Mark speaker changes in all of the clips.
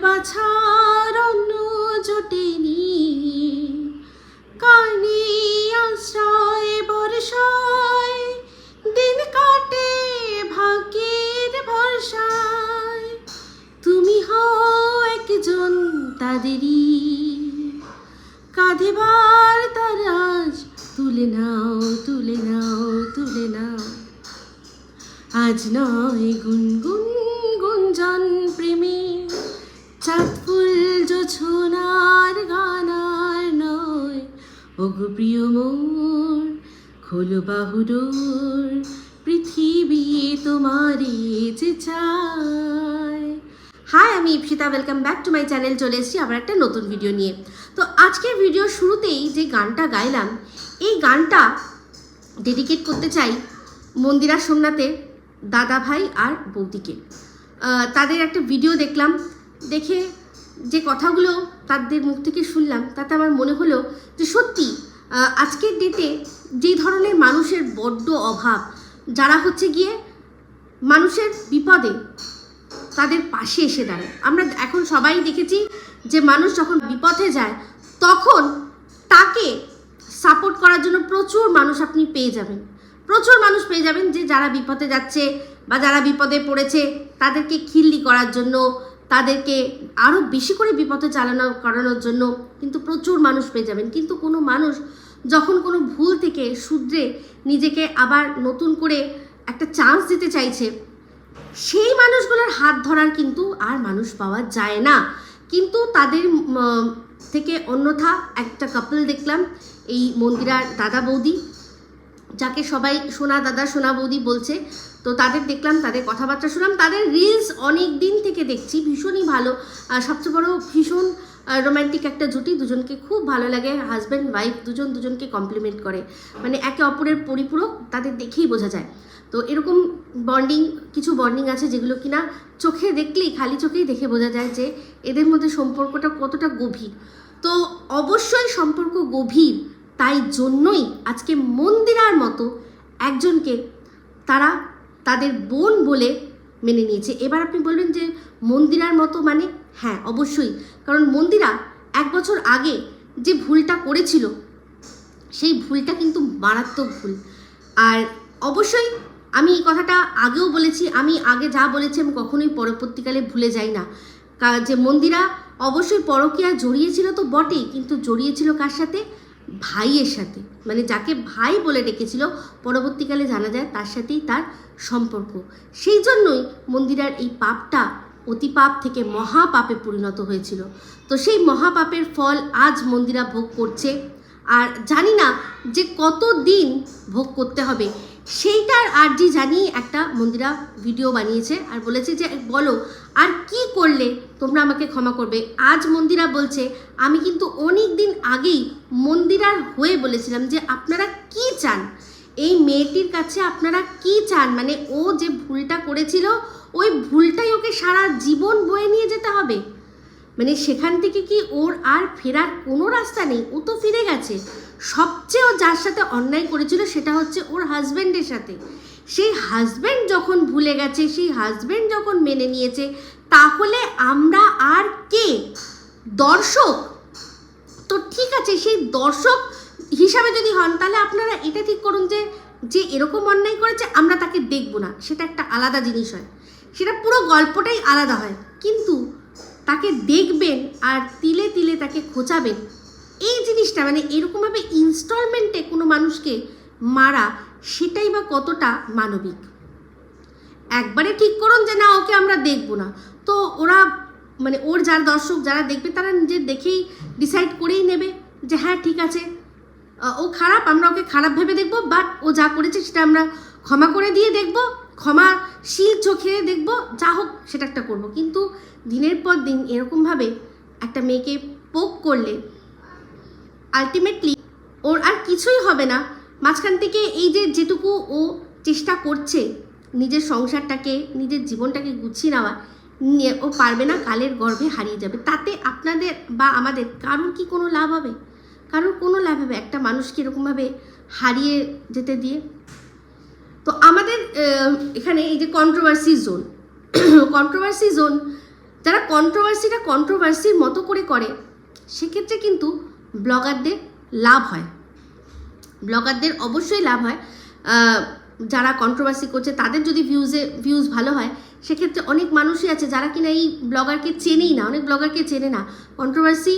Speaker 1: বাছার অন্য জোটেনি, কানে আশ্রয় বর্ষায় দিন কাটে ভাগ্যের ভরসায়। তুমি হও একজন তাদেরই, কাঁধে ভার তার আজ তুলে নাও, তুলে নাও, তুলে নাও। আজ নয় গুনগুন গুঞ্জন প্রেমে, চাঁদ ফুল জোছনার গান আর নয়। ওগো প্রিয় মোর খোলো বাহুডোর, পৃথিবী তোমারই যে চায়। হাই, আমি Ipsita, welcome back to my channel. চলে এসেছি আবার একটা নতুন ভিডিও নিয়ে। তো আজকের ভিডিও শুরুতেই যে গানটা গাইলাম, এই গানটা ডেডিকেট করতে চাই মন্দিরা সোমনাথের দাদা ভাই আর বৌদিকে। তাদের একটা ভিডিও দেখলাম, দেখে যে কথাগুলো তাদের মুখ থেকে শুনলাম, তাতে আমার মনে হলো যে সত্যি আজকের ডেটে যেই ধরনের মানুষের বড্ড অভাব, যারা হচ্ছে গিয়ে মানুষের বিপদে তাদের পাশে এসে দাঁড়ায়। আমরা এখন সবাই দেখেছি যে মানুষ যখন বিপদে যায় তখন তাকে সাপোর্ট করার জন্য প্রচুর মানুষ আপনি পেয়ে যাবেন, প্রচুর মানুষ পেয়ে যাবেন যে যারা বিপদে যাচ্ছে বা যারা বিপদে পড়েছে তাদেরকে খিল্লি করার জন্য, তাদেরকে আরও বেশি করে বিপদে করানোর জন্য কিন্তু প্রচুর মানুষ পেয়ে যাবেন। কিন্তু কোনো মানুষ যখন কোনো ভুল থেকে শুধরে নিজেকে আবার নতুন করে একটা চান্স দিতে চাইছে, সেই মানুষগুলোর হাত ধরার কিন্তু আর মানুষ পাওয়া যায় না। কিন্তু তাদের থেকে অন্যথা একটা কাপল দেখলাম, এই মন্দিরার দাদা বৌদি, যাকে সবাই সোনা দাদা সোনা বৌদি বলছে। তো তাদের দেখলাম, তাদের কথাবার্তা শুনলাম, তাদের রিলস অনেক দিন থেকে দেখছি, ভীষণই ভালো। সবচেয়ে বড় ভীষণ রোম্যান্টিক একটা জুটি, দুজনকে খুব ভালো লাগে। হাজব্যান্ড ওয়াইফ দুজন দুজনকে কমপ্লিমেন্ট করে, মানে একে অপরের পরিপূরক, তাদের দেখেই বোঝা যায়। তো এরকম কিছু বন্ডিং আছে যেগুলো কিনা চোখে দেখলেই, খালি চোখেই দেখে বোঝা যায় যে এদের মধ্যে সম্পর্কটা কতটা গভীর। তো অবশ্যই সম্পর্ক গভীর, তাই জন্যই আজকে মন্দিরার মতো একজনকে তারা তাদের বোন বলে মেনে নিয়েছে। এবার আপনি বলবেন যে মন্দিরার মতো মানে, হ্যাঁ অবশ্যই, কারণ মন্দিরা 1 বছর আগে যে ভুলটা করেছিল সেই ভুলটা কিন্তু মারাত্মক ভুল। আর অবশ্যই আমি এই কথাটা আগেও বলেছি, আমি আগে যা বলেছি আমি কখনোই পরবর্তীকালে ভুলে যাই না। যে মন্দিরা অবশ্যই পরকীয়ায় জড়িয়েছিল তো বটেই, কিন্তু জড়িয়েছিল কার সাথে? ভাইয়ের সাথে, মানে যাকে ভাই বলে ডেকেছিল, পরবর্তীকালে জানা যায় তার সাথেই তার সম্পর্ক। সেই জন্যই মন্দিরার এই পাপটা অতিপাপ থেকে মহাপাপে পরিণত হয়েছিল। তো সেই মহাপাপের ফল আজ মন্দিরা ভোগ করছে, আর জানি না যে কত দিন ভোগ করতে হবে। সেইটার আর্জি জানিয়ে একটা মন্দিরা ভিডিও বানিয়েছে আর বলেছে যে বলো আর কি করলে তোমরা আমাকে ক্ষমা করবে। আজ মন্দিরা বলছে, আমি কিন্তু অনেক দিন আগেই মন্দিরার হয়ে বলেছিলাম যে আপনারা কি চান, এই মেয়েটির কাছে আপনারা কি চান, মানে ও যে ভুলটা করেছিল ওই ভুলটাই ওকে সারা জীবন বয়ে নিয়ে যেতে হবে, মানে সেখান থেকে কি ওর আর ফেরার কোনো রাস্তা নেই? ও তো ফিরে গেছে। সবচেয়ে ও যার সাথে অন্যায় করেছিল সেটা হচ্ছে ওর হাজব্যান্ডের সাথে। সেই হাজব্যান্ড যখন ভুলে গেছে, সেই হাজব্যান্ড যখন মেনে নিয়েছে, তাহলে আমরা আর কে? দর্শক। তো ঠিক আছে, সেই দর্শক হিসাবে যদি হন তাহলে আপনারা এটা ঠিক করুন যে যে এরকম অন্যায় করেছে আমরা তাকে দেখব না, সেটা একটা আলাদা জিনিস হয়, সেটা পুরো গল্পটাই আলাদা হয়। কিন্তু তাকে দেখবেন আর তিলে তিলে তাকে খোঁচাবেন, এই জিনিসটা মানে এরকমভাবে ইনস্টলমেন্টে কোনো মানুষকে মারা, সেটাই বা কতটা মানবিক? একবারে ঠিক করুন যে না, ওকে আমরা দেখব না। তো ওরা মানে ওর যার দর্শক যারা দেখবে তারা নিজের দেখেই ডিসাইড করেই নেবে যে হ্যাঁ ঠিক আছে, ও খারাপ, আমরা ওকে খারাপ ভেবে দেখব, বাট ও যা করেছে সেটা আমরা ক্ষমা করে দিয়ে দেখব, ক্ষমাশীল চোখে দেখব, যা হোক সেটা একটা করব। কিন্তু দিনের পর দিন এরকমভাবে একটা মেয়েকে পোক করলে আলটিমেটলি ওর আর কিছুই হবে না। মাঝখান থেকে এই যে যেটুকু ও চেষ্টা করছে নিজের সংসারটাকে, নিজের জীবনটাকে গুছিয়ে নেওয়া, ও পারবে না, কালের গর্ভে হারিয়ে যাবে। তাতে আপনাদের বা আমাদের কারোর কি কোনো লাভ হবে? কারোর কোনো লাভ হবে একটা মানুষকে এরকমভাবে হারিয়ে যেতে দিয়ে? তো আমাদের এখানে এই যে কন্ট্রোভার্সি জোন যারা কন্ট্রোভার্সিটা কন্ট্রোভার্সির মতো করে সেক্ষেত্রে কিন্তু ব্লগারদের লাভ হয়, ব্লগারদের অবশ্যই লাভ হয়। যারা কন্ট্রোভার্সি করছে তাদের যদি ভিউজ ভালো হয়, সেক্ষেত্রে অনেক মানুষই আছে যারা কিনা এই ব্লগারকে চেনেই না, অনেক ব্লগারকে চেনে না, কন্ট্রোভার্সি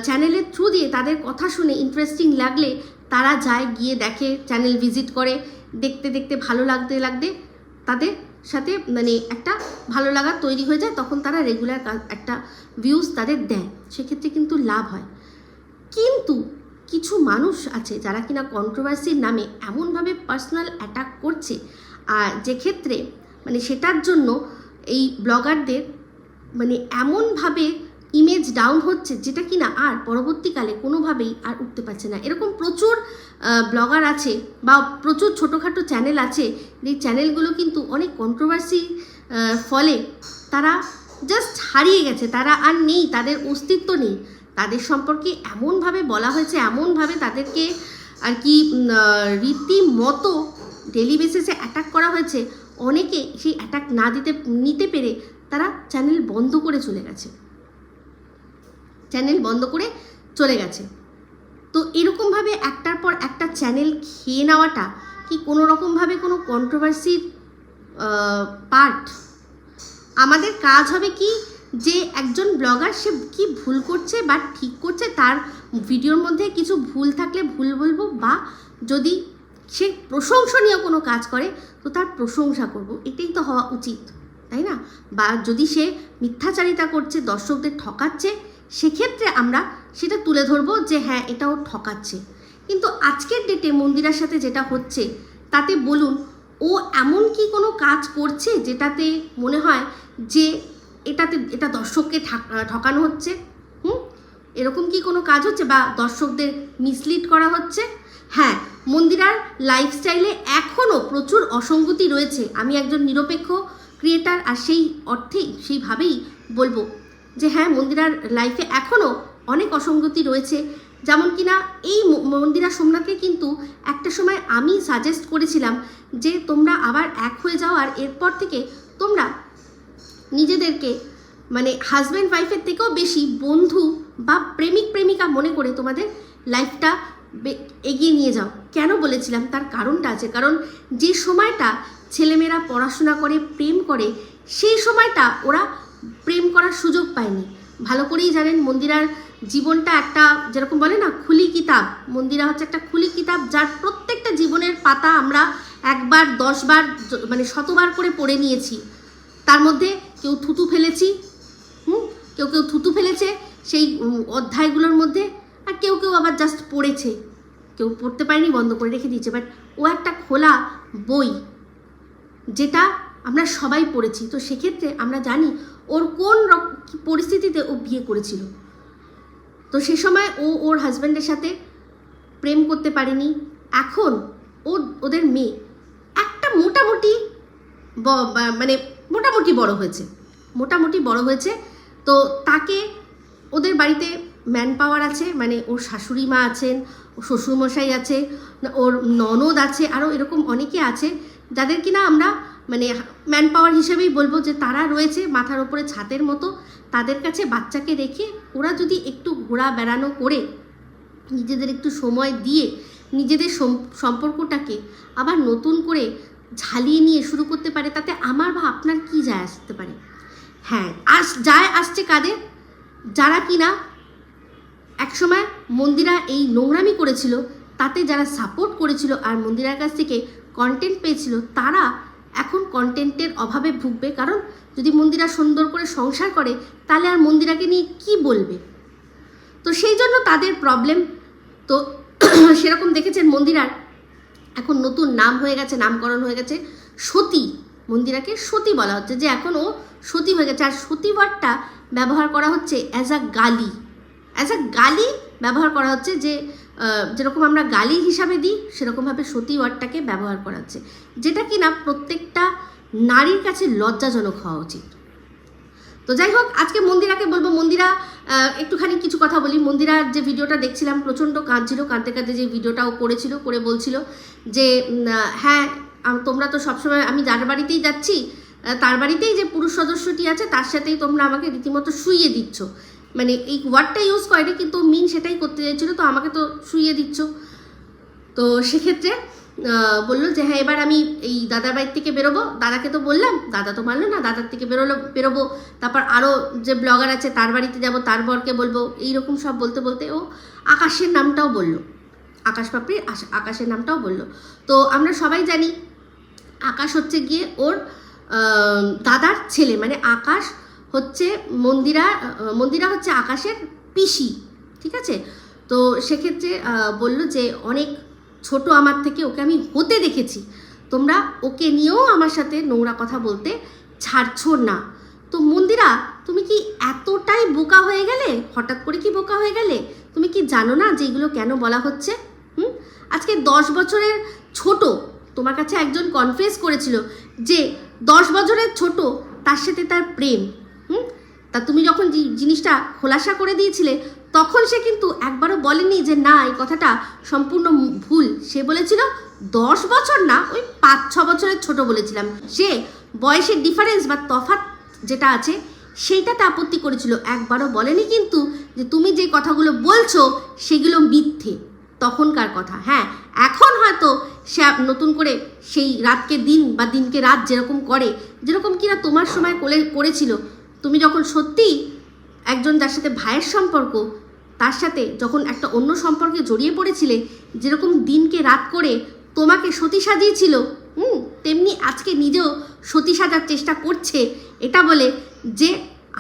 Speaker 1: চ্যানেলের থ্রু দিয়ে তাদের কথা শুনে ইন্টারেস্টিং লাগলে তারা যায়, গিয়ে দেখে, চ্যানেল ভিজিট করে, দেখতে দেখতে ভালো লাগতে তাদের সাথে মানে একটা ভালো লাগা তৈরি হয়ে যায়, তখন তারা রেগুলার একটা ভিউজ তাদের দেয়, সেক্ষেত্রে কিন্তু লাভ হয়। কিন্তু কিছু মানুষ আছে যারা কিনা কন্ট্রোভার্সির নামে এমনভাবে পার্সোনাল অ্যাটাক করছে, আর যে ক্ষেত্রে মানে সেটার জন্য এই ব্লগারদের মানে এমনভাবে ইমেজ ডাউন হচ্ছে, যেটা কিনা আর পরবর্তীকালে কোনোভাবেই আর উঠতে পারছে না। এরকম প্রচুর ব্লগার আছে বা প্রচুর ছোটোখাটো চ্যানেল আছে, এই চ্যানেলগুলো কিন্তু অনেক কন্ট্রোভার্সি ফলে তারা জাস্ট হারিয়ে গেছে, তারা আর নেই, তাদের অস্তিত্ব নেই। তাদের সম্পর্কে এমনভাবে বলা হয়েছে, এমনভাবে তাদেরকে আর কি রীতিমতো ডেলি বেসিসে অ্যাটাক করা হয়েছে, অনেকে সেই অ্যাটাক নিতে পেরে তারা চ্যানেল বন্ধ করে চলে গেছে। তো এরকমভাবে একটার পর একটা চ্যানেল খেয়ে নেওয়াটা কি কোনো রকমভাবে কোনো কন্ট্রোভার্সির পার্ট? আমাদের কাজ হবে কি, যে একজন ব্লগার সে কি ভুল করছে বা ঠিক করছে, তার ভিডিওর মধ্যে কিছু ভুল থাকলে ভুল বলবো, বা যদি সে প্রশংসনীয় কোনো কাজ করে তো তার প্রশংসা করব, এটাই তো হওয়া উচিত, তাই না? বা যদি সে মিথ্যাচারিতা করছে, দর্শকদের ঠকাচ্ছে, সেক্ষেত্রে আমরা সেটা তুলে ধরবো যে হ্যাঁ এটাও ঠকাচ্ছে। কিন্তু আজকের ডেটে মন্দিরার সাথে যেটা হচ্ছে, তাতে বলুন ও এমন কি কোনো কাজ করছে যেটাতে মনে হয় যে এটা দর্শককে ঠকানো হচ্ছে? এরকম কি কোনো কাজ হচ্ছে, বা দর্শকদের মিসলিড করা হচ্ছে? হ্যাঁ, মন্দিরার লাইফস্টাইলে এখনও প্রচুর অসঙ্গতি রয়েছে। আমি একজন নিরপেক্ষ ক্রিয়েটার, আর সেই অর্থেই সেইভাবেই বলবো যে হ্যাঁ, মন্দিরার লাইফে এখনও অনেক অসঙ্গতি রয়েছে। যেমন কিনা এই মন্দিরা সোমনাথকে কিন্তু একটা সময় আমি সাজেস্ট করেছিলাম যে তোমরা আবার এক হয়ে যাও, আর এরপর থেকে তোমরা নিজেদেরকে মানে হাজব্যান্ড ওয়াইফের থেকেও বেশি বন্ধু বা প্রেমিক প্রেমিকা মনে করে তোমাদের লাইফটা এগিয়ে নিয়ে যাও। কেন বলেছিলাম? তার কারণটা আছে। কারণ যে সময়টা ছেলেমেয়েরা পড়াশোনা করে, প্রেম করে, সেই সময়টা ওরা প্রেম করার সুযোগ পায়নি। ভালো করেই জানেন মন্দিরার জীবনটা একটা যেরকম বলে না খুলি কিতাব, মন্দিরা হচ্ছে একটা খুলি কিতাব, যার প্রত্যেকটা জীবনের পাতা আমরা একবার 10 বার মানে 100 বার করে পড়ে নিয়েছি। তার মধ্যে কেউ থুতু ফেলেছি, কেউ থুতু ফেলেছে সেই অধ্যায়গুলোর মধ্যে, আর কেউ আবার জাস্ট পড়েছে, কেউ পড়তে পারেনি, বন্ধ করে রেখে দিয়েছে। বাট ও একটা খোলা বই, যেটা আমরা সবাই পড়েছি। তো সেক্ষেত্রে আমরা জানি ওর কোন পরিস্থিতিতে ও বিয়ে করেছিল। তো সে সময় ওর হাজব্যান্ডের সাথে প্রেম করতে পারেনি। এখন ওদের মেয়ে একটা মোটামুটি বড় হয়েছে। তো তাকে ওদের বাড়িতে ম্যান পাওয়ার আছে, মানে ওর শাশুড়ি মা আছেন, ওর শ্বশুরমশাই আছে, ওর ননদ আছে, আরও এরকম অনেকে আছে যাদের কিনা আমরা মানে ম্যান পাওয়ার হিসেবেই বলবো যে তারা রয়েছে মাথার ওপরে ছাদের মতো। তাদের কাছে বাচ্চাকে রেখে ওরা যদি একটু ঘোরা বেড়ানো করে, নিজেদের একটু সময় দিয়ে নিজেদের সম্পর্কটাকে আবার নতুন করে ঝালিয়ে নিয়ে শুরু করতে পারে, তাতে আমার বা আপনার কি যায় আসতে পারে? হ্যাঁ, আসছে কাদের? যারা কিনা একসময় মন্দিরা এই নোংরামি করেছিল, তাতে যারা সাপোর্ট করেছিল আর মন্দিরার কাছ থেকে কন্টেন্ট পেয়েছিল, তারা এখন কন্টেন্টের অভাবে ভুগবে। কারণ যদি মন্দিরা সুন্দর করে সংসার করে, তাহলে আর মন্দিরাকে নিয়ে কি বলবে? তো সেই জন্য তাদের প্রবলেম। তো সেরকম দেখেছেন মন্দিরার এখন নতুন নাম হয়ে গেছে, নামকরণ হয়ে গেছে সতী। মন্দিরাকে সতী বলা হচ্ছে, যে এখন ও সতী হয়ে গেছে। আর সতী ওয়ার্ডটা ব্যবহার করা হচ্ছে অ্যাজ আ গালি ব্যবহার করা হচ্ছে, যে যেরকম আমরা গালি হিসাবে দিই সেরকমভাবে সতী ওয়ার্ডটাকে ব্যবহার করা হচ্ছে, যেটা কিনা প্রত্যেকটা নারীর কাছে লজ্জাজনক হওয়া উচিত। তো যাই হোক, আজকে মন্দিরাকে বলবো, মন্দিরা একটুখানি কিছু কথা বলি। মন্দিরার যে ভিডিওটা দেখছিলাম প্রচণ্ড কাঁদছিল, কাঁদতে যে ভিডিওটাও করে বলছিল যে হ্যাঁ তোমরা তো সবসময়, আমি যার বাড়িতেই যাচ্ছি তার বাড়িতেই যে পুরুষ সদস্যটি আছে তার সাথেই তোমরা আমাকে রীতিমতো শুইয়ে দিচ্ছ। মানে এই ওয়ার্ডটা ইউজ করেনি, কিন্তু মিন সেটাই করতে চাইছিল, তো আমাকে তো শুইয়ে দিচ্ছ। তো সেক্ষেত্রে বললো যে হ্যাঁ এবার আমি এই দাদার বাড়ির থেকে বেরোবো। দাদাকে তো বললাম, দাদা তো মানলো না, দাদার থেকে বেরোবো, তারপর আরও যে ব্লগার আছে তার বাড়িতে যাব, তার বরকে বলবো, এইরকম সব বলতে বলতে ও আকাশের নামটাও বললো, আকাশ পাপড়ির আকাশের নামটাও বললো। তো আমরা সবাই জানি আকাশ হচ্ছে গিয়ে ওর দাদার ছেলে, মানে আকাশ হচ্ছে মন্দিরা হচ্ছে আকাশের পিসি, ঠিক আছে। তো সেক্ষেত্রে বলল যে অনেক ছোট আমার থেকে, ওকে আমি হতে দেখেছি, তোমরা ওকে নিয়েও আমার সাথে নোংরা কথা বলতে ছাড়ছো না। তো মন্দিরা তুমি কি এতটাই বোকা হয়ে গেলে? হঠাৎ করে কি বোকা হয়ে গেলে? তুমি কি জানো না যে এগুলো কেন বলা হচ্ছে? আজকে 10 বছরের ছোট তোমার কাছে একজন কনফেস করেছিল যে 10 বছরের ছোট তার সাথে তার প্রেম। তা তুমি যখন জিনিসটা খোলাসা করে দিয়েছিলে তখন সে কিন্তু একবারও বলেনি যে না এই কথাটা সম্পূর্ণ ভুল। সে বলেছিল 10 বছর না, ওই 5-6 বছরের ছোট বলেছিলাম। সে বয়সের ডিফারেন্স বা তফাৎ যেটা আছে সেইটাতে আপত্তি করেছিল, একবারও বলেনি কিন্তু যে তুমি যে কথাগুলো বলছো সেগুলো মিথ্যে, তখনকার কথা। হ্যাঁ, এখন হয়তো সে নতুন করে সেই রাতকে দিন বা দিনকে রাত যেরকম করে, যেরকম কিনা তোমার সময় করেছিল। তুমি যখন সত্যি একজন যার সাথে ভাইয়ের সম্পর্ক, তার সাথে যখন একটা অন্য সম্পর্কে জড়িয়ে পড়েছিলে, যেরকম দিনকে রাত করে তোমাকে সতী সাজিয়েছিল, তেমনি আজকে নিজেও সতী সাজার চেষ্টা করছে, এটা বলে যে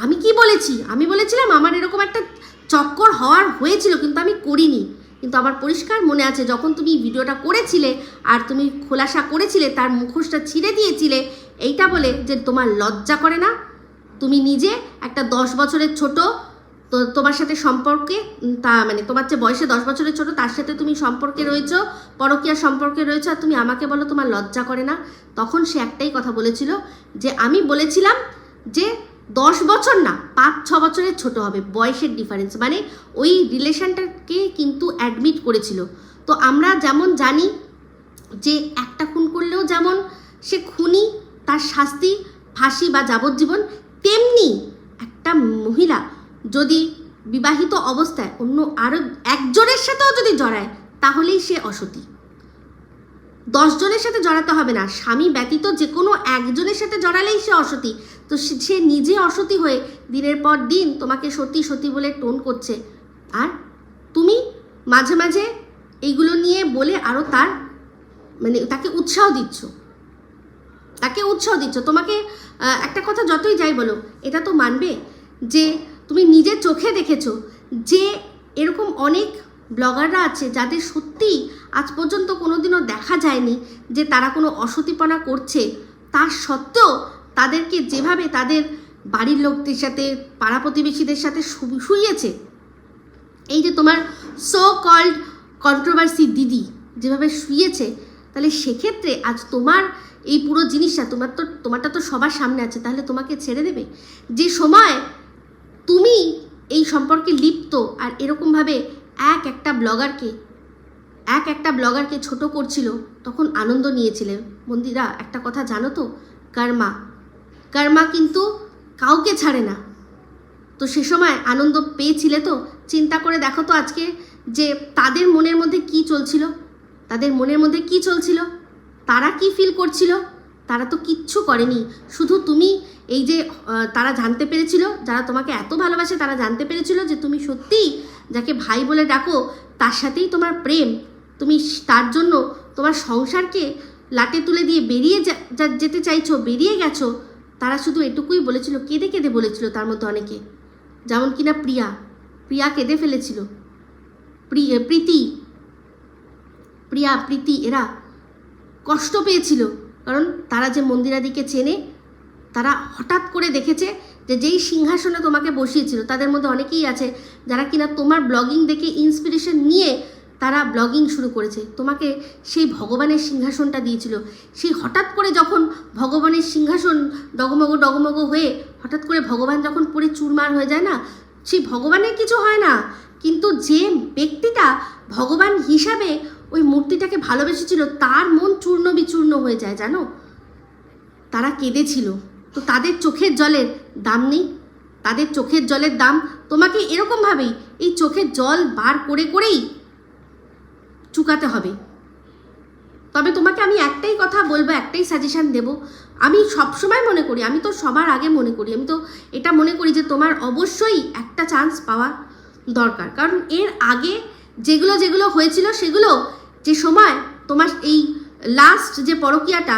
Speaker 1: আমি কি বলেছি, আমি বলেছিলাম আমার এরকম একটা চক্কর হয়েছিল কিন্তু আমি করিনি। কিন্তু আমার পরিষ্কার মনে আছে যখন তুমি ভিডিওটা করেছিলে আর তুমি খোলাসা করেছিলে, তার মুখোশটা ছিঁড়ে দিয়েছিলে এইটা বলে যে তোমার লজ্জা করে না? তুমি নিজে একটা 10 বছরের ছোট, তো তোমার সাথে সম্পর্কে মানে তোমার যে বয়সে 10 বছরের ছোট তার সাথে তুমি সম্পর্কে রয়েছো, পরকীয়া সম্পর্কে রয়েছো, আর তুমি আমাকে বলো তোমার লজ্জা করে না? তখন সে একটাই কথা বলেছিল যে আমি বলেছিলাম যে 10 বছর না 5-6 বছরের ছোট হবে, বয়সের ডিফারেন্স, মানে ওই রিলেশনটাকে কিন্তু অ্যাডমিট করেছিল। তো আমরা যেমন জানি যে একটা খুন করলেও যেমন সে খুনি, তার শাস্তি ফাঁসি বা যাবজ্জীবন, তেমনি একটা মহিলা যদি বিবাহিত অবস্থায় অন্য আরও একজনের সাথেও যদি জড়ায় তাহলেই সে অসতী। 10 জনের সাথে জড়াতে হবে না, স্বামী ব্যতীত যে কোনো একজনের সাথে জড়ালেই সে অসতী। তো সে নিজে অসতী হয়ে দিনের পর দিন তোমাকে সতী সতী বলে টোন করছে, আর তুমি মাঝে মাঝে এইগুলো নিয়ে বলে আরও তাকে উৎসাহ দিচ্ছ, তোমাকে একটা কথা যতই যাই বলো, এটা তো মানবে যে তুমি নিজের চোখে দেখেছো যে এরকম অনেক ব্লগাররা আছে যাদের সত্যি আজ পর্যন্ত কোনোদিনও দেখা যায়নি যে তারা কোনো অসতীপনা করছে, তার সত্ত্বেও তাদেরকে যেভাবে তাদের বাড়ির লোকদের সাথে, পাড়া প্রতিবেশীদের সাথে শুইয়েছে, এই যে তোমার সো কল্ড কন্ট্রোভার্সি দিদি যেভাবে শুইয়েছে, তাহলে সেক্ষেত্রে আজ তোমার এই পুরো জিনিসটা তোমারটা তো সবার সামনে আছে, তাহলে তোমাকে ছেড়ে দেবে? যে সময় তুমি এই সম্পর্কে লিপ্ত আর এরকমভাবে একটা ব্লগারকে ছোট করছিল, তখন আনন্দ নিয়েছিলেন। মন্দিরা একটা কথা জানো তো, কর্মা কিন্তু কাউকে ছাড়ে না। তো সে সময় আনন্দ পেয়েছিলে তো? চিন্তা করে দেখো তো আজকে যে তাদের মনের মধ্যে কি চলছিল, তারা কি ফিল করছিল? তারা তো কিচ্ছু করেনি, শুধু তুমি এই যে তারা জানতে পেরেছিল, যারা তোমাকে এত ভালোবাসে তারা জানতে পেরেছিল যে তুমি সত্যিই যাকে ভাই বলে ডাকো তার সাথেই তোমার প্রেম, তুমি তার জন্য তোমার সংসারকে লাটে তুলে দিয়ে বেরিয়ে যেতে চাইছো, বেরিয়ে গেছো। তারা শুধু এটুকুই বলেছিল, কেঁদে কেঁদে বলেছিল, তার মধ্যে অনেকে, যেমন কিনা প্রিয়া কেঁদে ফেলেছিল, প্রীতি এরা কষ্ট পেয়েছিল, কারণ তারা যে মন্দিরাদিকে চেনে, তারা হঠাৎ করে দেখেছে যে যেই সিংহাসনে তোমাকে বসিয়েছিল, তাদের মধ্যে অনেকেই আছে যারা কিনা তোমার ব্লগিং দেখে ইন্সপিরেশন নিয়ে তারা ব্লগিং শুরু করেছে, তোমাকে সেই ভগবানের সিংহাসনটা দিয়েছিল। সেই হঠাৎ করে যখন ভগবানের সিংহাসন ডগমগ হয়ে হঠাৎ করে ভগবান যখন পুরো চুরমার হয়ে যায় না, সেই ভগবানের কিছু হয় না, কিন্তু যে ব্যক্তিটা ভগবান হিসাবে ওই মূর্তিটাকে ভালোবেসেছিল তার মন চূর্ণ বিচূর্ণ হয়ে যায়, জানো? তারা কেঁদেছিল, তো তাদের চোখের জলের দাম নেই? তাদের চোখের জলের দাম তোমাকে এরকমভাবেই এই চোখের জল বার করে করেই চুকাতে হবে। তবে তোমাকে আমি একটাই কথা বলবো, একটাই সাজেশান দেব। আমি সবসময় মনে করি, আমি তো সবার আগে মনে করি, আমি তো এটা মনে করি যে তোমার অবশ্যই একটা চান্স পাওয়া দরকার। কারণ এর আগে যেগুলো যেগুলো হয়েছিল সেগুলো যে সময় তোমার এই লাস্ট যে পরকীয়াটা,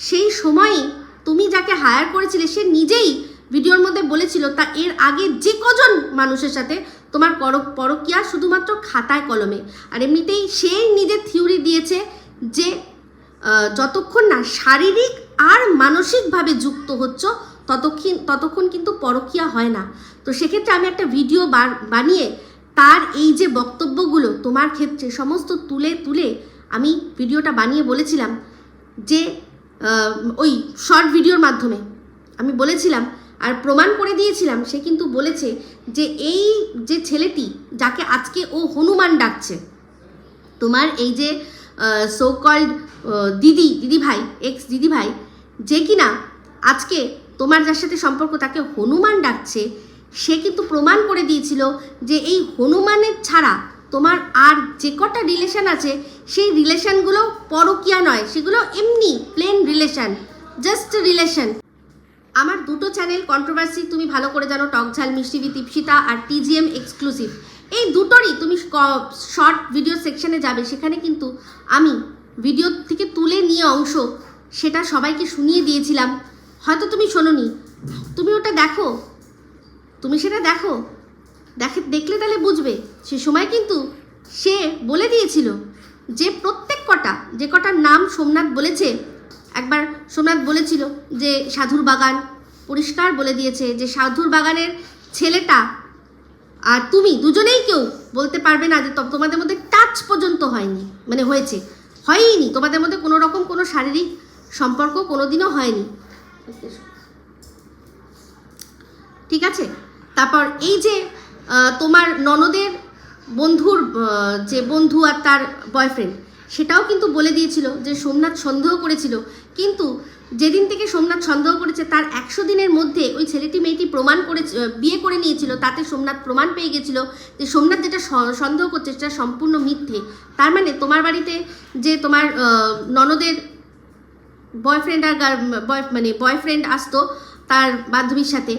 Speaker 1: সেই সময়ই তুমি যাকে হায়ার করেছিলে সে নিজেই ভিডিওর মধ্যে বলেছিল তা এর আগে যে কজন মানুষের সাথে তোমার পরকীয়া শুধুমাত্র খাতায় কলমে। আর এমনিতেই সেই নিজের থিওরি দিয়েছে যে যতক্ষণ না শারীরিক আর মানসিকভাবে যুক্ত হচ্ছ ততক্ষণ কিন্তু পরকীয়া হয় না। তো সেক্ষেত্রে আমি একটা ভিডিও বানিয়ে তার এই যে বক্তব্যগুলো তোমার ক্ষেত্রে সমস্ত তুলে তুলে আমি ভিডিওটা বানিয়ে বলেছিলাম যে ওই শর্ট ভিডিওর মাধ্যমে আমি বলেছিলাম আর প্রমাণ করে দিয়েছিলাম। সে কিন্তু বলেছে যে এই যে ছেলেটি যাকে আজকে ও হনুমান ডাকছে, তোমার এই যে সো কল্ড দিদি ভাই, এক্স দিদি ভাই, যে কিনা আজকে তোমার যার সাথে সম্পর্ক তাকে হনুমান ডাকছে, সে কিন্তু প্রমাণ করে দিয়েছিল যে এই হনুমানের ছাড়া তোমার আর যে কটা রিলেশন আছে সেই রিলেশনগুলো পরকীয়া নয়, সেগুলো এমনি প্লেন রিলেশন, জাস্ট রিলেশন। আমার দুটো চ্যানেল কন্ট্রোভার্সি তুমি ভালো করে জানো, টক ঝাল মিষ্টি উইথ ইপসিতা আর টিজিএম এক্সক্লুসিভ, এই দুটোরই তুমি শর্ট ভিডিও সেকশনে যাবে, সেখানে কিন্তু আমি ভিডিও থেকে তুলে নিয়ে অংশ সেটা সবাইকে শুনিয়ে দিয়েছিলাম। হয়তো তুমি শোনোনি, তুমি ওটা দেখো, তুমি সেটা দেখলে তাহলে বুঝবে। সে সময় কিন্তু সে বলে দিয়েছিল যে প্রত্যেক কটা যে কটার নাম সোমনাথ বলেছে, একবার সোমনাথ বলেছিল যে সাধুর বাগান, পরিষ্কার বলে দিয়েছে যে সাধুর বাগানের ছেলেটা আর তুমি দুজনেই কেউ বলতে পারবে না যে তোমাদের মধ্যে টাচ পর্যন্ত হয়নি, মানে হয়নি তোমাদের মধ্যে কোনো রকম কোনো শারীরিক সম্পর্ক কোনোদিনও হয়নি, ঠিক আছে। তারপর এই যে তোমার ননদের বন্ধুর যে বন্ধু আর তার বয়ফ্রেন্ড, সেটাও কিন্তু বলে দিয়েছিল যে সোমনাথ সন্দেহ করেছিল, কিন্তু যেদিন থেকে সোমনাথ সন্দেহ করেছে তার 100 দিনের মধ্যে ওই ছেলেটি মেয়েটি প্রমাণ করে বিয়ে করে নিয়েছিল। তাতে সোমনাথ প্রমাণ পেয়ে গেছিল যে সোমনাথ যেটা সন্দেহ করছে সেটা সম্পূর্ণ মিথ্যে। তার মানে তোমার বাড়িতে যে তোমার ননদের বয়ফ্রেন্ড আর মানে বয়ফ্রেন্ড আসতো তার বান্ধবীর সাথে,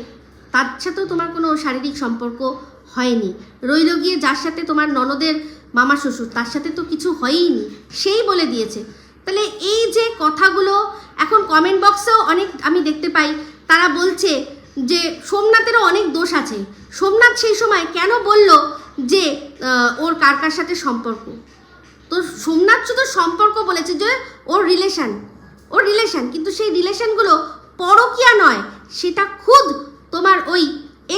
Speaker 1: তার সাথেও তোমার কোনো শারীরিক সম্পর্ক হয়নি। রইল গিয়ে যার সাথে তোমার ননদের মামা শ্বশুর, তার সাথে তো কিছু হয়ইনি, সেই বলে দিয়েছে। তাহলে এই যে কথাগুলো এখন কমেন্ট বক্সেও অনেক আমি দেখতে পাই, তারা বলছে যে সোমনাথেরও অনেক দোষ আছে। সোমনাথ সেই সময় কেন বলল যে ওর কার সাথে সম্পর্ক? তো সোমনাথ শুধু সম্পর্ক বলেছে যে ওর রিলেশন, কিন্তু সেই রিলেশনগুলো পরকীয়া নয়, সেটা খুদ তোমার ওই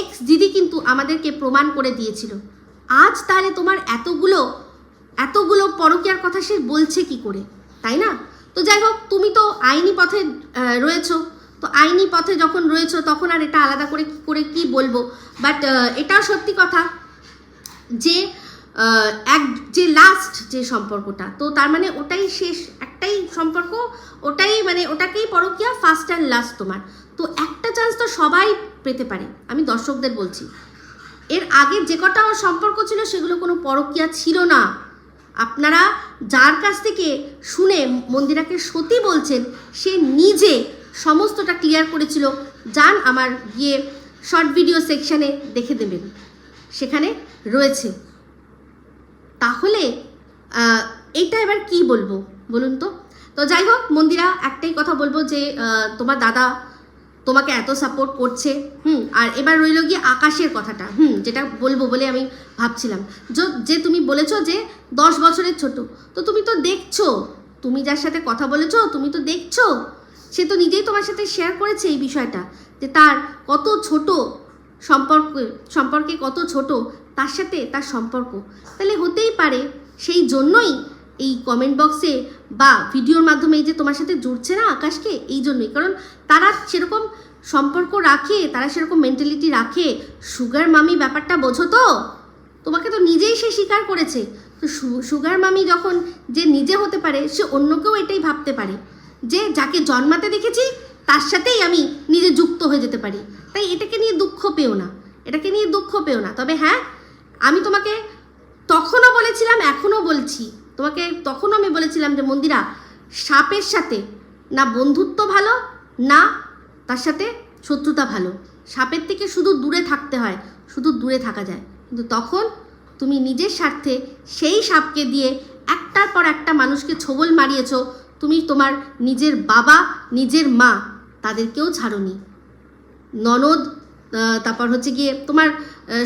Speaker 1: এক্স দিদি কিন্তু আমাদেরকে প্রমাণ করে দিয়েছিল। আজ তাহলে তোমার এতগুলো পরকীয়ার কথা সে বলছে কি করে, তাই না? তো যাই হোক, তুমি তো আইনি পথে রয়েছো, তো আইনি পথে যখন রয়েছো তখন আর এটা আলাদা করে কি বলবো। বাট এটাও সত্যি কথা যে যে লাস্ট যে সম্পর্কটা, তো তার মানে ওটাই শেষ, একটাই সম্পর্ক, ওটাই মানে ওটাকেই পরকীয়া, ফার্স্ট অ্যান্ড লাস্ট তোমার। তো একটা চান্স তো সবাই পেতে পারে, আমি দর্শকদের বলছি। এর আগে যে কটা সম্পর্ক ছিল সেগুলো কোনো পরকীয়া ছিল না। আপনারা যার কাছ থেকে শুনে মন্দিরাকে সতী বলছেন, সে নিজে সমস্তটা ক্লিয়ার করেছিল। যান আমার গিয়ে শর্ট ভিডিও সেকশানে দেখে দেবেন, সেখানে রয়েছে। তাহলে এইটা এবার কি বলবো বলুন তো? তো যাই হোক মন্দিরা, একটাই কথা বলবো যে তোমার দাদা তোমাকে এত সাপোর্ট করছে, আর এবার রইল গিয়ে আকাশের কথাটা, যেটা বলবো বলে আমি ভাবছিলাম, যে তুমি বলেছো যে 10 বছরের ছোট, তো তুমি তো দেখছো, তুমি যার সাথে কথা বলেছো তুমি তো দেখছো, সে তো নিজেই তোমার সাথে শেয়ার করেছে এই বিষয়টা, যে তার কত ছোট সম্পর্কে কত ছোট তার সাথে তার সম্পর্ক। তাহলে হতেই পারে সেই জন্যই এই কমেন্ট বক্সে বা ভিডিওর মাধ্যমে এই যে তোমার সাথে জুড়ছে না আকাশকে, এই জন্যই, কারণ তারা সেরকম সম্পর্ক রাখে, তারা সেরকম মেন্টালিটি রাখে। সুগার মামি ব্যাপারটা বোঝো তো, তোমাকে তো নিজেই সে স্বীকার করেছে। তো সুগার মামি যখন যে নিজে হতে পারে, সে অন্যকেও এটাই ভাবতে পারে যে যাকে জন্মাতে দেখেছি তার সাথেই আমি নিজে যুক্ত হয়ে যেতে পারি। তাই এটাকে নিয়ে দুঃখ পেও না, এটাকে নিয়ে দুঃখ পেও না। তবে হ্যাঁ, আমি তোমাকে তখনও বলেছিলাম, এখনও বলছি তোমাকে, তখনও আমি বলেছিলাম যে মন্দিরা, সাপের সাথে না বন্ধুত্ব ভালো, না তার সাথে শত্রুতা ভালো। সাপের থেকে শুধু দূরে থাকতে হয়, শুধু দূরে থাকা যায়। কিন্তু তখন তুমি নিজের স্বার্থে সেই সাপকে দিয়ে একটার পর একটা মানুষকে ছোবল মারিয়েছো। তুমি তোমার নিজের বাবা, নিজের মা, তাদেরকেও ছাড়োনি। ননদ, তারপর হচ্ছে গিয়ে তোমার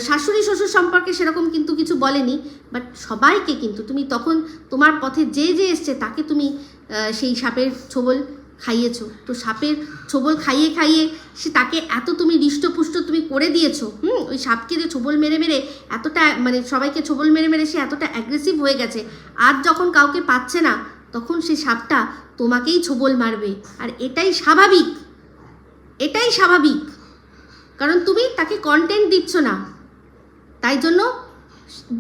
Speaker 1: শাশুড়ি শ্বশুর সম্পর্কে সেরকম কিন্তু কিছু বলেনি, বাট সবাইকে কিন্তু তুমি তখন তোমার পথে যে যে এসছে তাকে তুমি সেই সাপের ছোবল খাইয়েছো। তো সাপের ছোবল খাইয়ে খাইয়ে সে তাকে এত তুমি হৃষ্টপুষ্ট তুমি করে দিয়েছো। ওই সাপকে যে ছোবল মেরে মেরে এতটা, মানে সবাইকে ছোবল মেরে মেরে সে এতটা অ্যাগ্রেসিভ হয়ে গেছে, আজ যখন কাউকে পাচ্ছে না তখন সেই সাপটা তোমাকেই ছোবল মারবে। আর এটাই স্বাভাবিক, এটাই স্বাভাবিক, কারণ তুমি তাকে কন্টেন্ট দিচ্ছ না। তাই জন্য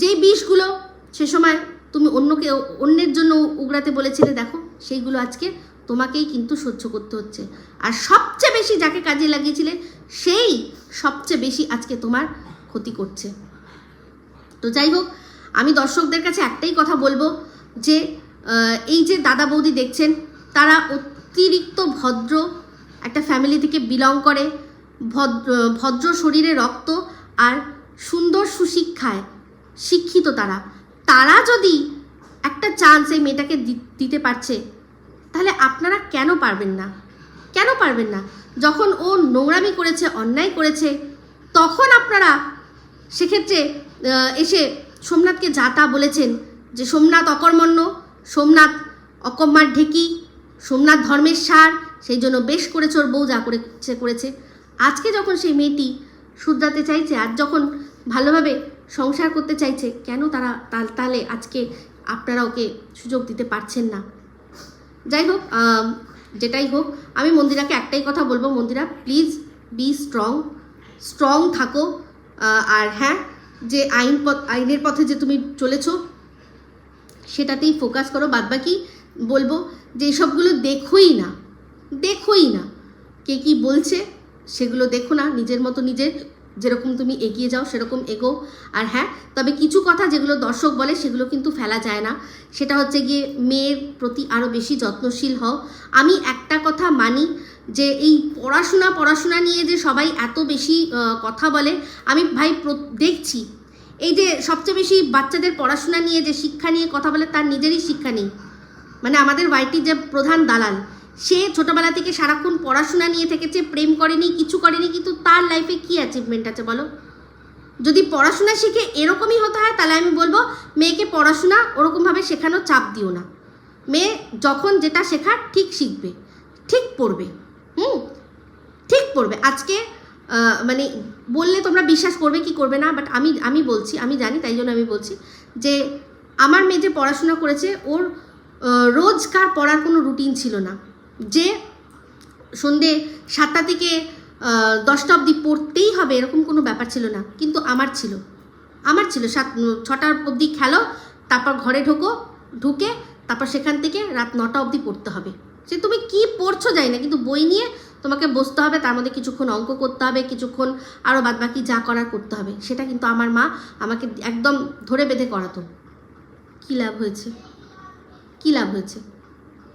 Speaker 1: যে বিষগুলো সে সময় তুমি অন্যের জন্য উগড়াতে বলেছিলে, দেখো সেইগুলো আজকে তোমাকেই কিন্তু সহ্য করতে হচ্ছে। আর সবচেয়ে বেশি যাকে কাজে লাগিয়েছিলে সেই সবচেয়ে বেশি আজকে তোমার ক্ষতি করছে। তো যাই হোক, আমি দর্শকদের কাছে একটাই কথা বলবো যে এই যে দাদা বৌদি দেখছেন, তারা অতিরিক্ত ভদ্র একটা ফ্যামিলি থেকে বিলং করে, ভদ্র শরীরে রক্ত আর সুন্দর সুশিক্ষায় শিক্ষিত। তারা যদি একটা চান্স এই মেয়েটাকে দিতে পারছে, তাহলে আপনারা কেন পারবেন না? কেন পারবেন না? যখন ও নোংরামি করেছে, অন্যায় করেছে, তখন আপনারা সেক্ষেত্রে এসে সোমনাথকে যা তা বলেছেন যে সোমনাথ অকর্মণ্য, সোমনাথ অকম্মার ঢেকি, সোমনাথ ধর্মের সার, সেই জন্য বেশ করেছে ওর বউ যা করেছে। আজকে যখন সেই মেয়েটি শুধরাতে চাইছে, আর যখন ভালোভাবে সংসার করতে চাইছে, কেন তাহলে আজকে আপনারা ওকে সুযোগ দিতে পারছেন না? যাই হোক, যেটাই হোক, আমি মন্দিরাকে একটাই কথা বলবো, মন্দিরা প্লিজ বি স্ট্রং থাকো। আর হ্যাঁ, যে আইনের পথে যে তুমি চলেছো সেটাতেই ফোকাস করো। বাদবাকি বলবো যে এইসবগুলো দেখোই না, কে কি বলছে সেগুলো দেখো না, নিজের মতো নিজের যেরকম তুমি এগিয়ে যাও সেরকম এগো। আর হ্যাঁ, তবে কিছু কথা যেগুলো দর্শক বলে সেগুলো কিন্তু ফেলা যায় না। সেটা হচ্ছে গিয়ে মেয়ের প্রতি আরও বেশি যত্নশীল হও। আমি একটা কথা মানি যে এই পড়াশোনা নিয়ে যে সবাই এত বেশি কথা বলে, আমি ভাই দেখছি এই যে সবচেয়ে বেশি বাচ্চাদের পড়াশোনা নিয়ে যে শিক্ষা নিয়ে কথা বলে তার নিজেরই শিক্ষা নেই। মানে আমাদের ওয়াইটির যে প্রধান দালাল, সে ছোটবেলা থেকে সারাক্ষণ পড়াশোনা নিয়ে থেকেছে, প্রেম করেনি, কিছু করেনি, কিন্তু তার লাইফে কি অ্যাচিভমেন্ট আছে বলো? যদি পড়াশোনা শিখে এরকমই হতে হয়, তাহলে আমি বলবো মেয়েকে পড়াশোনা ওরকমভাবে শেখানো চাপ দিও না। মেয়ে যখন যেটা শেখার ঠিক শিখবে, ঠিক পড়বে, ঠিক পড়বে। আজকে মানে বললে তোমরা বিশ্বাস করবে কি করবে না, বাট আমি বলছি, আমি জানি, তাই জন্য আমি বলছি যে আমার মেয়ে যে পড়াশোনা করেছে, ওর রোজকার পড়ার কোনো রুটিন ছিল না যে সন্ধে 7টা থেকে 10টা অবধি পড়তেই হবে, এরকম কোনো ব্যাপার ছিল না। কিন্তু আমার ছিল 6টা অবধি খেলো, তারপর ঘরে ঢুকে তারপর সেখান থেকে রাত 9টা অবধি পড়তে হবে। সে তুমি কি পড়ছো জানি না, কিন্তু বই নিয়ে তোমাকে বসতে হবে, তার মধ্যে কিছুক্ষণ অঙ্ক করতে হবে, কিছুক্ষণ আরও বাদবাকি যা করার করতে হবে। সেটা কিন্তু আমার মা আমাকে একদম ধরে বেঁধে করাতো। কী লাভ হয়েছে?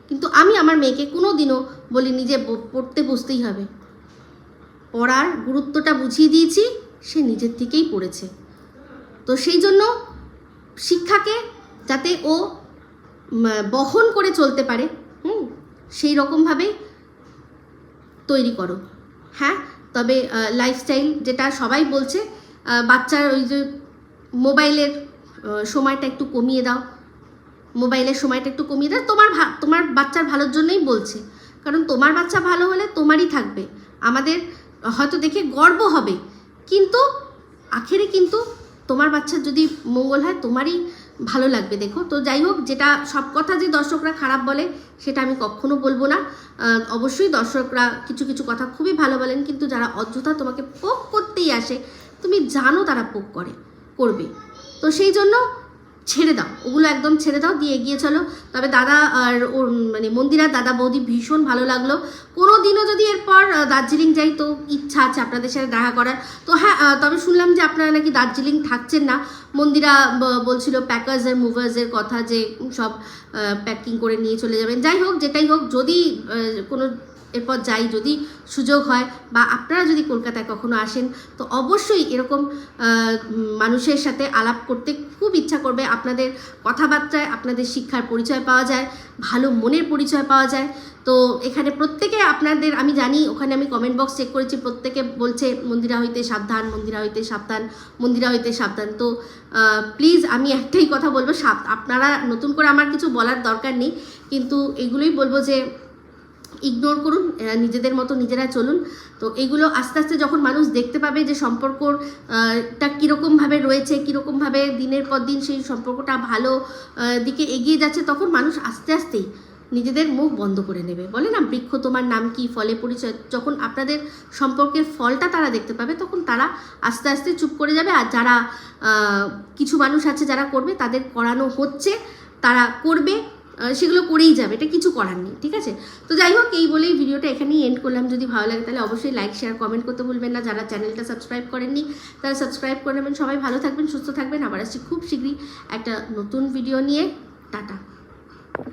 Speaker 1: কিন্তু আমি আমার মেয়েকে কোনো দিনও বলিনি যে পড়তে বসতেই হবে। পড়ার গুরুত্বটা বুঝিয়ে দিয়েছি, সে নিজের থেকেই পড়েছে। তো সেই জন্য শিক্ষাকে যাতে ও বহন করে চলতে পারে, সেই রকমভাবে তৈরি করো। হ্যাঁ, তবে লাইফস্টাইল যেটা সবাই বলছে, বাচ্চার ওই যে মোবাইলের সময়টা একটু কমিয়ে দাও, তোমার বাচ্চার ভালোর জন্যই বলছে, কারণ তোমার বাচ্চা ভালো হলে তোমারই থাকবে, আমাদের হয়তো দেখে গর্ব হবে, কিন্তু আখেরে কিন্তু তোমার বাচ্চার যদি মঙ্গল হয় তোমারই ভালো লাগবে। দেখো, তো যাই হোক, যেটা সব কথা যে দর্শকরা খারাপ বলে সেটা আমি কখনো বলবো না। অবশ্যই দর্শকরা কিছু কিছু কথা খুবই ভালো বলেন, কিন্তু যারা অযথা তোমাকে পোক করতেই আসে, তুমি জানো তারা পোক করবে। তো সেই জন্য ছেড়ে দাও, ওগুলো একদম ছেড়ে দাও, দিয়ে এগিয়ে চলো। তবে দাদা আর ওর মানে মন্দিরার দাদা বৌদি ভীষণ ভালো লাগলো। কোনো দিনও যদি এরপর দার্জিলিং যাই তো ইচ্ছা আছে আপনাদের সাথে দেখা করার। তো হ্যাঁ, তবে শুনলাম যে আপনারা নাকি দার্জিলিং থাকছেন না। মন্দিরা বলছিল প্যাকার্স আর মুভার্সের কথা, যে সব প্যাকিং করে নিয়ে চলে যাবেন। যাই হোক, যেটাই হোক, যদি কোনো এরপর যাই, যদি সুযোগ হয় বা আপনারা যদি কলকাতায় কখনো আসেন, তো অবশ্যই এরকম মানুষের সাথে আলাপ করতে খুব ইচ্ছা করবে। আপনাদের কথাবার্তায় আপনাদের শিক্ষার পরিচয় পাওয়া যায়, ভালো মনের পরিচয় পাওয়া যায়। তো এখানে প্রত্যেকে আপনাদের, আমি জানি ওখানে আমি কমেন্ট বক্স চেক করেছি, প্রত্যেকে বলছে মন্দিরা হইতে সাবধান, মন্দিরা হইতে সাবধান, মন্দিরা হইতে সাবধান। তো প্লিজ আমি একটাই কথা বলবো, আপনারা নতুন করে আমার কিছু বলার দরকার নেই, কিন্তু এগুলোই বলবো যে ইগনোর করুন, নিজেদের মতো নিজেরা চলুন। তো এগুলো আস্তে আস্তে যখন মানুষ দেখতে পাবে যে সম্পর্কটা কীরকমভাবে রয়েছে, কীরকমভাবে দিনের পর দিন সেই সম্পর্কটা ভালো দিকে এগিয়ে যাচ্ছে, তখন মানুষ আস্তে আস্তেই নিজেদের মুখ বন্ধ করে নেবে। বলে না, বৃক্ষ তোমার নাম কি, ফলে পরিচয়। যখন আপনাদের সম্পর্কের ফলটা তারা দেখতে পাবে, তখন তারা আস্তে আস্তে চুপ করে যাবে। আর যারা কিছু মানুষ আছে যারা করবে, তাদের করানো হচ্ছে, তারা করবে, সেগুলো করেই যাবে, এটা কিছু করার নেই, ঠিক আছে? তো যাই হোক, এই বলেই ভিডিওটা এখানেই এন্ড করলাম। যদি ভালো লাগে তাহলে অবশ্যই লাইক, শেয়ার, কমেন্ট করতে ভুলবেন না। যারা চ্যানেলটা সাবস্ক্রাইব করেননি তারা সাবস্ক্রাইব করে নেবেন। সবাই ভালো থাকবেন, সুস্থ থাকবেন। আবার আসছি খুব শীঘ্রই একটা নতুন ভিডিও নিয়ে। টাটা।